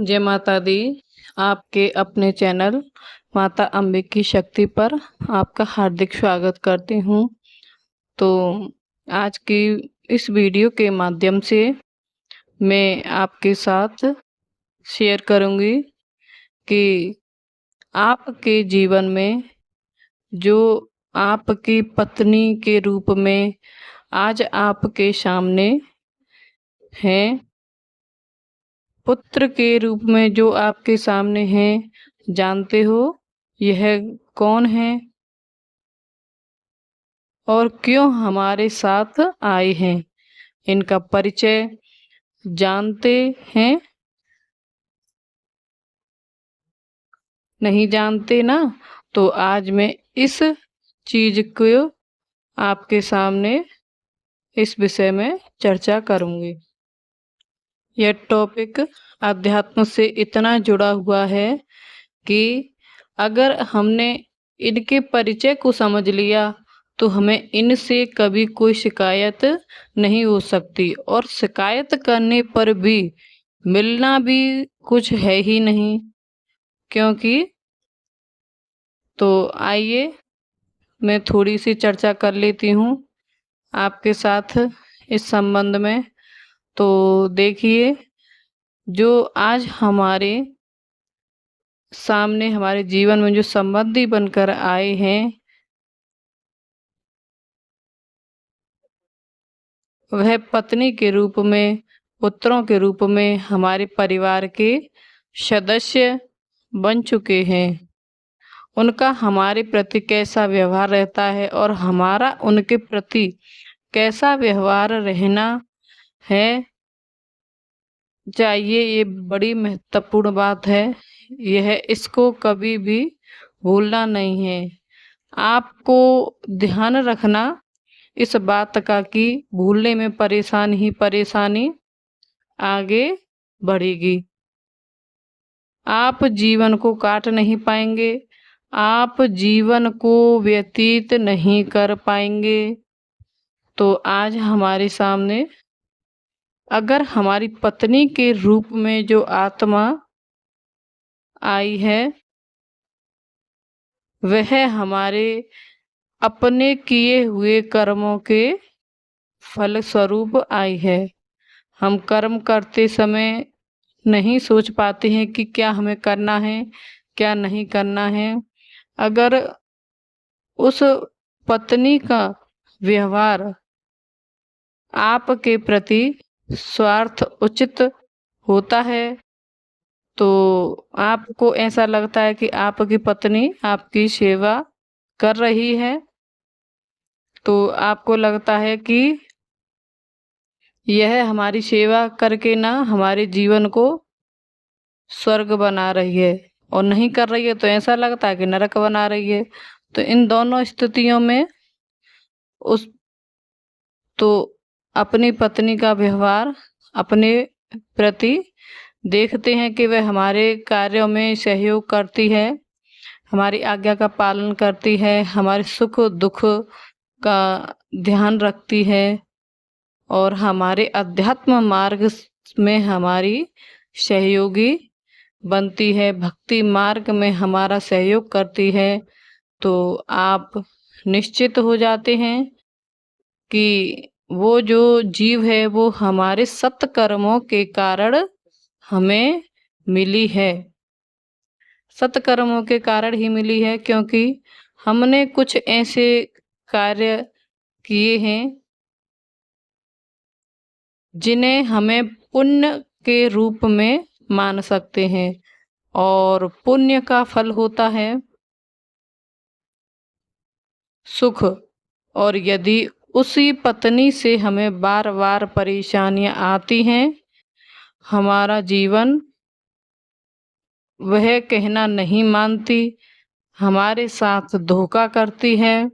जय माता दी। आपके अपने चैनल माता अम्बे की शक्ति पर आपका हार्दिक स्वागत करती हूँ। तो आज की इस वीडियो के माध्यम से मैं आपके साथ शेयर करूँगी कि आपके जीवन में जो आपकी पत्नी के रूप में आज आपके सामने हैं, पुत्र के रूप में जो आपके सामने हैं, जानते हो यह कौन है और क्यों हमारे साथ आए हैं? इनका परिचय जानते हैं? नहीं जानते ना? तो आज मैं इस चीज को आपके सामने इस विषय में चर्चा करूंगी। यह टॉपिक अध्यात्म से इतना जुड़ा हुआ है कि अगर हमने इनके परिचय को समझ लिया तो हमें इनसे कभी कोई शिकायत नहीं हो सकती, और शिकायत करने पर भी मिलना भी कुछ है ही नहीं। क्योंकि तो आइए मैं थोड़ी सी चर्चा कर लेती हूँ आपके साथ इस संबंध में। तो देखिए, जो आज हमारे सामने हमारे जीवन में जो संबंधी बनकर आए हैं, वह पत्नी के रूप में, पुत्रों के रूप में हमारे परिवार के सदस्य बन चुके हैं। उनका हमारे प्रति कैसा व्यवहार रहता है और हमारा उनके प्रति कैसा व्यवहार रहना है चाहिए, ये बड़ी महत्वपूर्ण बात है। यह इसको कभी भी भूलना नहीं है। आपको ध्यान रखना इस बात का कि भूलने में परेशानी ही परेशानी आगे बढ़ेगी। आप जीवन को काट नहीं पाएंगे, आप जीवन को व्यतीत नहीं कर पाएंगे। तो आज हमारे सामने अगर हमारी पत्नी के रूप में जो आत्मा आई है, वह हमारे अपने किए हुए कर्मों के फल स्वरूप आई है। हम कर्म करते समय नहीं सोच पाते हैं कि क्या हमें करना है, क्या नहीं करना है। अगर उस पत्नी का व्यवहार आपके प्रति स्वार्थ उचित होता है, तो आपको ऐसा लगता है कि आपकी पत्नी आपकी सेवा कर रही है, तो आपको लगता है कि यह हमारी सेवा करके ना हमारे जीवन को स्वर्ग बना रही है, और नहीं कर रही है तो ऐसा लगता है कि नरक बना रही है। तो इन दोनों स्थितियों में उस तो अपनी पत्नी का व्यवहार अपने प्रति देखते हैं कि वह हमारे कार्यों में सहयोग करती है, हमारी आज्ञा का पालन करती है, हमारे सुख दुख का ध्यान रखती है, और हमारे अध्यात्म मार्ग में हमारी सहयोगी बनती है, भक्ति मार्ग में हमारा सहयोग करती है। तो आप निश्चित हो जाते हैं कि वो जो जीव है वो हमारे सत्कर्मों के कारण हमें मिली है। सत्कर्मों के कारण ही मिली है, क्योंकि हमने कुछ ऐसे कार्य किए हैं जिन्हें हमें पुण्य के रूप में मान सकते हैं, और पुण्य का फल होता है सुख। और यदि उसी पत्नी से हमें बार बार परेशानियां आती हैं, हमारा जीवन वह कहना नहीं मानती, हमारे साथ धोखा करती है,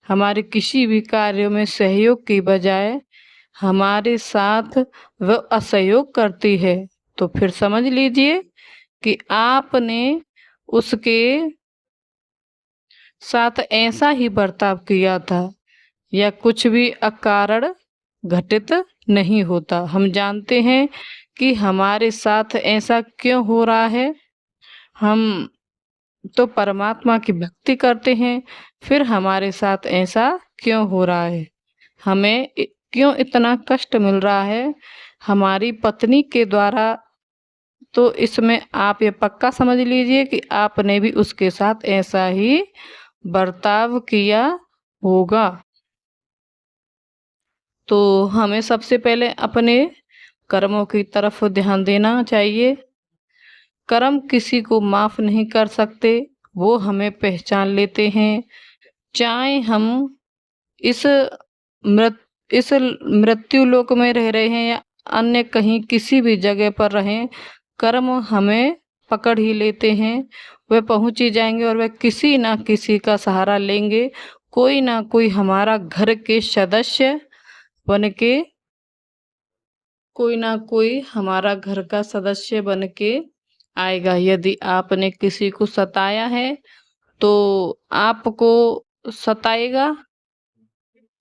हमारे किसी भी कार्यों में सहयोग की बजाय हमारे साथ वह असहयोग करती है, तो फिर समझ लीजिए कि आपने उसके साथ ऐसा ही बर्ताव किया था, या कुछ भी अकारण घटित नहीं होता। हम जानते हैं कि हमारे साथ ऐसा क्यों हो रहा है। हम तो परमात्मा की भक्ति करते हैं, फिर हमारे साथ ऐसा क्यों हो रहा है, हमें क्यों इतना कष्ट मिल रहा है हमारी पत्नी के द्वारा। तो इसमें आप ये पक्का समझ लीजिए कि आपने भी उसके साथ ऐसा ही बर्ताव किया होगा। तो हमें सबसे पहले अपने कर्मों की तरफ ध्यान देना चाहिए। कर्म किसी को माफ नहीं कर सकते, वो हमें पहचान लेते हैं। चाहे हम इस मृत इस मृत्यु लोक में रह रहे हैं या अन्य कहीं किसी भी जगह पर रहें, कर्म हमें पकड़ ही लेते हैं। वह पहुंच ही जाएंगे और वह किसी ना किसी का सहारा लेंगे। कोई ना कोई हमारा घर के सदस्य बन के कोई ना कोई हमारा घर का सदस्य बन के आएगा। यदि आपने किसी को सताया है तो आपको सताएगा।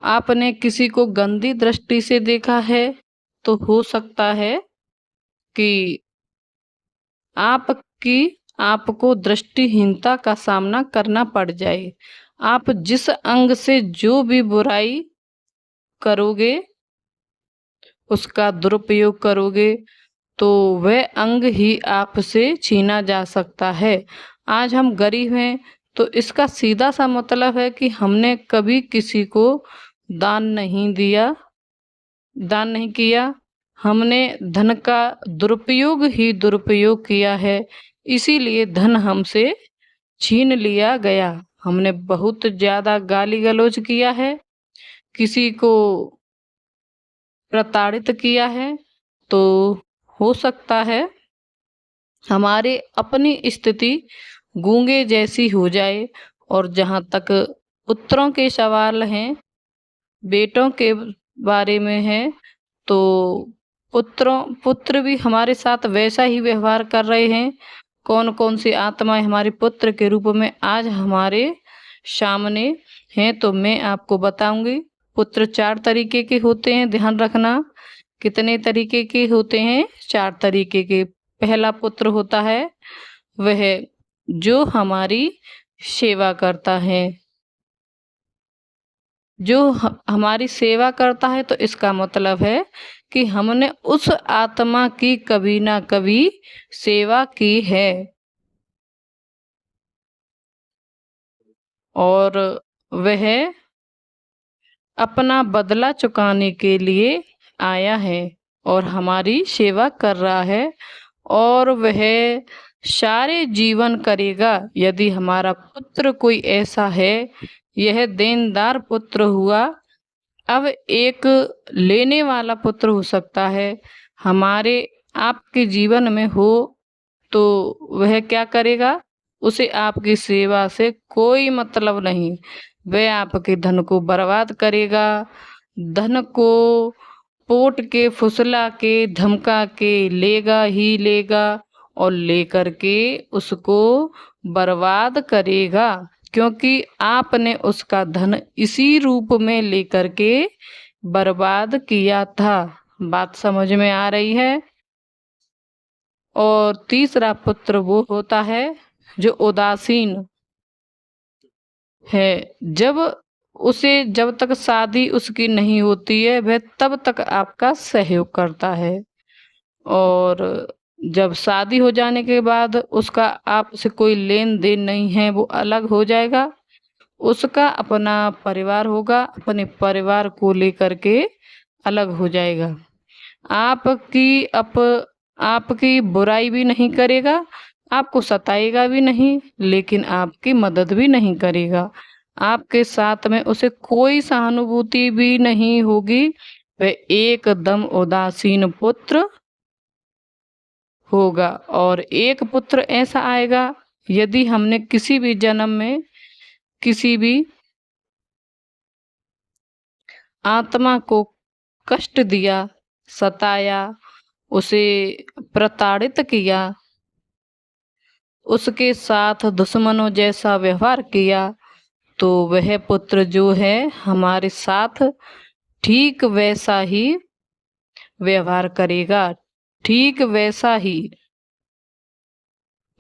आपने किसी को गंदी दृष्टि से देखा है तो हो सकता है कि आपकी आपको दृष्टिहीनता का सामना करना पड़ जाए। आप जिस अंग से जो भी बुराई करोगे, उसका दुरुपयोग करोगे, तो वह अंग ही आपसे छीना जा सकता है। आज हम गरीब हैं तो इसका सीधा सा मतलब है कि हमने कभी किसी को दान नहीं दिया, दान नहीं किया। हमने धन का दुरुपयोग ही दुरुपयोग किया है, इसीलिए धन हमसे छीन लिया गया। हमने बहुत ज़्यादा गाली गलौज किया है, किसी को प्रताड़ित किया है, तो हो सकता है हमारे अपनी स्थिति गूंगे जैसी हो जाए। और जहाँ तक पुत्रों के सवाल हैं, बेटों के बारे में है, तो पुत्र भी हमारे साथ वैसा ही व्यवहार कर रहे हैं। कौन कौन सी आत्माएं हमारे पुत्र के रूप में आज हमारे सामने हैं, तो मैं आपको बताऊंगी। पुत्र 4 तरीके के होते हैं, ध्यान रखना। कितने तरीके के होते हैं? 4 तरीके के। पहला पुत्र होता है वह जो हमारी सेवा करता है। जो हमारी सेवा करता है, तो इसका मतलब है कि हमने उस आत्मा की कभी ना कभी सेवा की है और वह अपना बदला चुकाने के लिए आया है और हमारी सेवा कर रहा है और वह सारे जीवन करेगा। यदि हमारा पुत्र कोई ऐसा है, यह देनदार पुत्र हुआ। अब एक लेने वाला पुत्र हो सकता है, हमारे आपके जीवन में हो, तो वह क्या करेगा? उसे आपकी सेवा से कोई मतलब नहीं। वह आपके धन को बर्बाद करेगा, धन को पोट के फुसला के धमका के लेगा ही लेगा और लेकर के उसको बर्बाद करेगा, क्योंकि आपने उसका धन इसी रूप में लेकर के बर्बाद किया था। बात समझ में आ रही है? और तीसरा पुत्र वो होता है जो उदासीन है। जब तक शादी उसकी नहीं होती है, वह तब तक आपका सहयोग करता है और जब शादी हो जाने के बाद उसका आपसे कोई लेन देन नहीं है, वो अलग हो जाएगा। उसका अपना परिवार होगा, अपने परिवार को लेकर के अलग हो जाएगा। आपकी अप आपकी बुराई भी नहीं करेगा, आपको सताएगा भी नहीं, लेकिन आपकी मदद भी नहीं करेगा। आपके साथ में उसे कोई सहानुभूति भी नहीं होगी। वह एकदम उदासीन पुत्र होगा। और एक पुत्र ऐसा आएगा, यदि हमने किसी भी जन्म में किसी भी आत्मा को कष्ट दिया, सताया, उसे प्रताड़ित किया, उसके साथ दुश्मनों जैसा व्यवहार किया, तो वह पुत्र जो है हमारे साथ ठीक वैसा ही व्यवहार करेगा। ठीक वैसा ही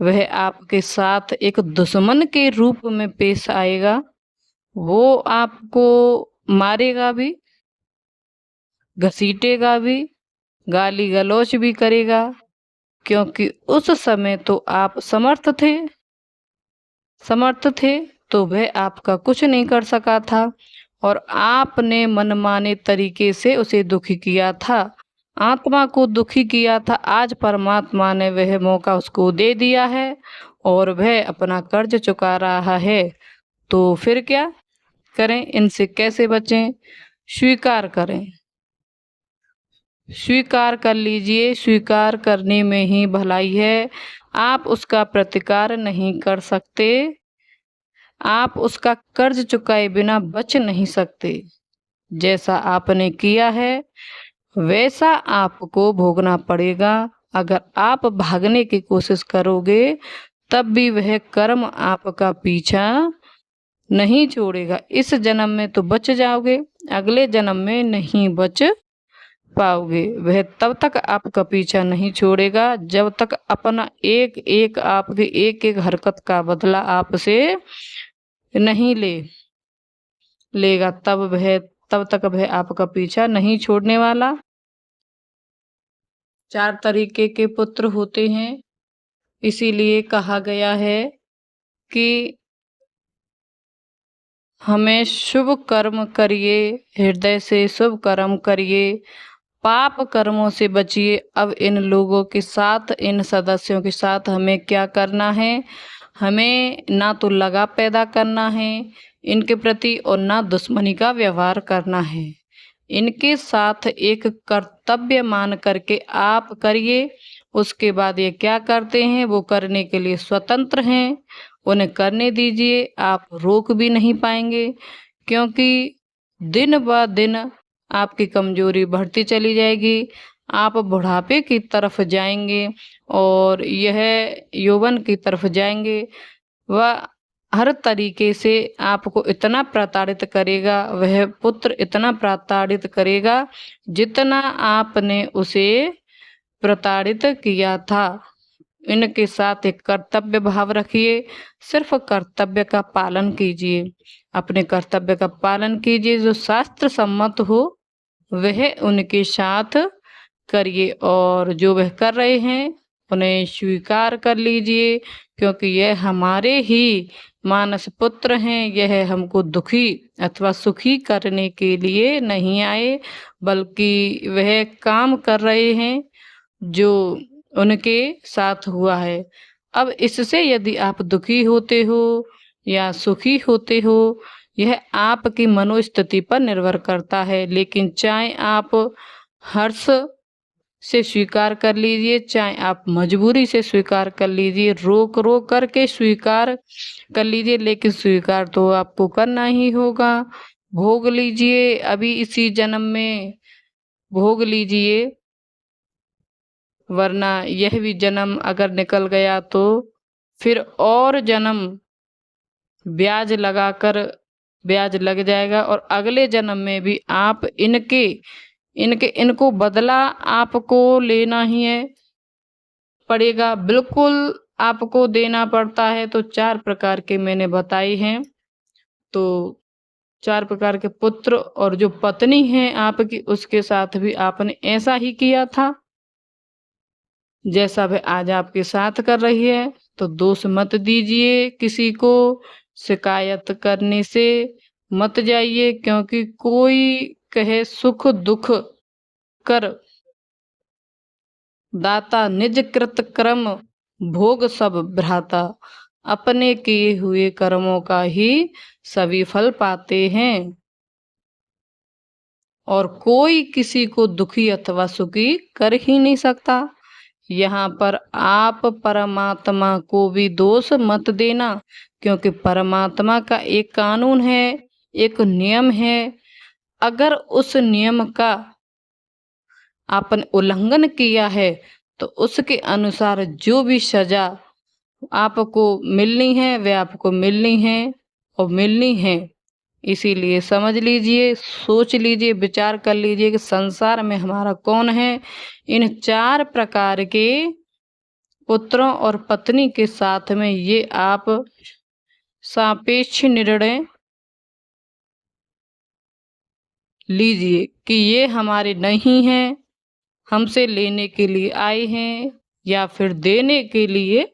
वह आपके साथ एक दुश्मन के रूप में पेश आएगा। वो आपको मारेगा भी, घसीटेगा भी, गाली गलौज भी करेगा, क्योंकि उस समय तो आप समर्थ थे, तो वह आपका कुछ नहीं कर सका था और आपने मनमाने तरीके से उसे दुखी किया था, आत्मा को दुखी किया था। आज परमात्मा ने वह मौका उसको दे दिया है और वह अपना कर्ज चुका रहा है। तो फिर क्या करें, इनसे कैसे बचें? स्वीकार करें, स्वीकार कर लीजिए। स्वीकार करने में ही भलाई है। आप उसका प्रतिकार नहीं कर सकते, आप उसका कर्ज चुकाए बिना बच नहीं सकते। जैसा आपने किया है वैसा आपको भोगना पड़ेगा। अगर आप भागने की कोशिश करोगे तब भी वह कर्म आपका पीछा नहीं छोड़ेगा। इस जन्म में तो बच जाओगे, अगले जन्म में नहीं बच पाओगे। वह तब तक आपका पीछा नहीं छोड़ेगा जब तक अपना एक एक आपकी एक एक हरकत का बदला आपसे नहीं लेगा। तब तक वह आपका पीछा नहीं छोड़ने वाला। 4 तरीके के पुत्र होते हैं, इसीलिए कहा गया है कि हमें शुभ कर्म करिए, हृदय से शुभ कर्म करिए, पाप कर्मों से बचिए। अब इन लोगों के साथ, इन सदस्यों के साथ हमें क्या करना है? हमें ना तो लगा पैदा करना है इनके प्रति और ना दुश्मनी का व्यवहार करना है। इनके साथ एक कर्तव्य मान करके आप करिए। उसके बाद ये क्या करते हैं वो करने के लिए स्वतंत्र हैं, उन्हें करने दीजिए। आप रोक भी नहीं पाएंगे, क्योंकि दिन ब दिन आपकी कमजोरी बढ़ती चली जाएगी। आप बुढ़ापे की तरफ जाएंगे और यह यौवन की तरफ जाएंगे। वह हर तरीके से आपको इतना प्रताड़ित करेगा, वह पुत्र इतना प्रताड़ित करेगा जितना आपने उसे प्रताड़ित किया था। इनके साथ एक कर्तव्य भाव रखिए, सिर्फ कर्तव्य का पालन कीजिए, अपने कर्तव्य का पालन कीजिए। जो शास्त्र सम्मत हो वह उनके साथ करिए और जो वह कर रहे हैं उन्हें स्वीकार कर लीजिए, क्योंकि यह हमारे ही मानस पुत्र हैं। यह हमको दुखी अथवा सुखी करने के लिए नहीं आए, बल्कि वह काम कर रहे हैं जो उनके साथ हुआ है। अब इससे यदि आप दुखी होते हो या सुखी होते हो, यह आपकी मनोस्थिति पर निर्भर करता है। लेकिन चाहे आप हर्ष से स्वीकार कर लीजिए, चाहे आप मजबूरी से स्वीकार कर लीजिए, रोक रोक करके स्वीकार कर लीजिए, लेकिन स्वीकार तो आपको करना ही होगा। भोग लीजिए, अभी इसी जन्म में भोग लीजिए, वरना यह भी जन्म अगर निकल गया तो फिर और जन्म ब्याज लगाकर ब्याज लग जाएगा और अगले जन्म में भी आप इनको बदला आपको लेना ही है पड़ेगा, बिल्कुल आपको देना पड़ता है। तो 4 प्रकार के मैंने बताए हैं। तो 4 प्रकार के पुत्र और जो पत्नी है आपकी, उसके साथ भी आपने ऐसा ही किया था जैसा वह आज आपके साथ कर रही है। तो दोष मत दीजिए किसी को, शिकायत करने से मत जाइए, क्योंकि कोई कहे सुख दुख कर दाता, निज कृत कर्म भोग सब भ्राता। अपने किए हुए कर्मों का ही सभी फल पाते हैं और कोई किसी को दुखी अथवा सुखी कर ही नहीं सकता। यहाँ पर आप परमात्मा को भी दोष मत देना, क्योंकि परमात्मा का एक कानून है, एक नियम है। अगर उस नियम का आपने उल्लंघन किया है तो उसके अनुसार जो भी सजा आपको मिलनी है वह आपको मिलनी है और मिलनी है। इसीलिए समझ लीजिए, सोच लीजिए, विचार कर लीजिए कि संसार में हमारा कौन है। इन 4 प्रकार के पुत्रों और पत्नी के साथ में ये आप सापेक्ष निर्णय लीजिए कि ये हमारे नहीं हैं, हमसे लेने के लिए आए हैं या फिर देने के लिए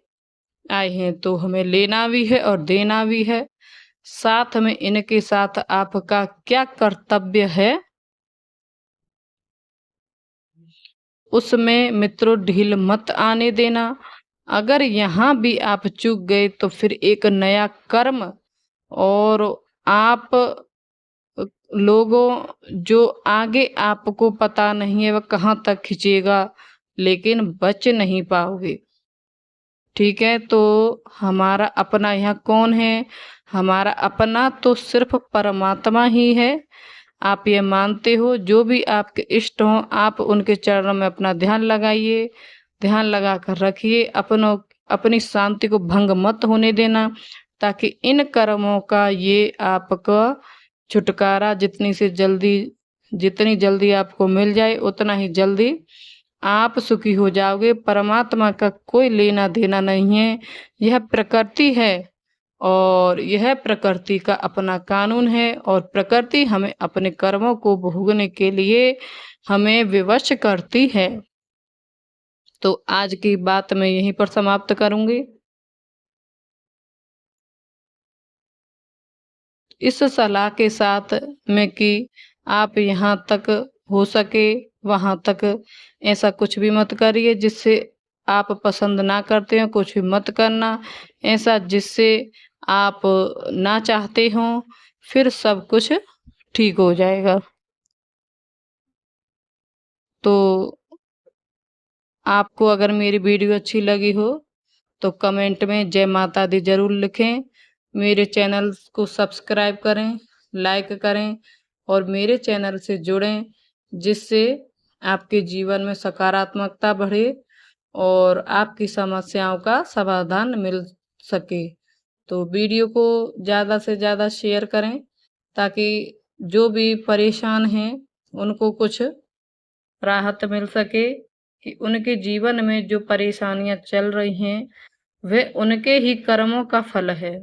आए हैं। तो हमें लेना भी है और देना भी है। साथ में इनके साथ आपका क्या कर्तव्य है, उसमें मित्रों ढील मत आने देना। अगर यहाँ भी आप चूक गए तो फिर एक नया कर्म और आप लोगों जो आगे आपको पता नहीं है वह कहाँ तक खींचेगा, लेकिन बच नहीं पाओगे। ठीक है, तो हमारा अपना यहाँ कौन है? हमारा अपना तो सिर्फ परमात्मा ही है। आप ये मानते हो, जो भी आपके इष्ट हों आप उनके चरणों में अपना ध्यान लगाइए, ध्यान लगा कर रखिए। अपनी शांति को भंग मत होने देना, ताकि इन कर्मों का ये आपका छुटकारा जितनी जल्दी आपको मिल जाए उतना ही जल्दी आप सुखी हो जाओगे। परमात्मा का कोई लेना देना नहीं है, यह प्रकृति है और यह प्रकृति का अपना कानून है और प्रकृति हमें अपने कर्मों को भोगने के लिए हमें विवश करती है। तो आज की बात मैं यहीं पर समाप्त करूंगी। इस सलाह के साथ में कि आप यहाँ तक हो सके वहाँ तक ऐसा कुछ भी मत करिए जिससे आप पसंद ना करते हो, कुछ भी मत करना ऐसा जिससे आप ना चाहते हो, फिर सब कुछ ठीक हो जाएगा। तो आपको अगर मेरी वीडियो अच्छी लगी हो तो कमेंट में जय माता दी जरूर लिखें। मेरे चैनल को सब्सक्राइब करें, लाइक करें और मेरे चैनल से जुड़ें, जिससे आपके जीवन में सकारात्मकता बढ़े और आपकी समस्याओं का समाधान मिल सके। तो वीडियो को ज़्यादा से ज़्यादा शेयर करें, ताकि जो भी परेशान हैं उनको कुछ राहत मिल सके, कि उनके जीवन में जो परेशानियां चल रही हैं वह उनके ही कर्मों का फल है।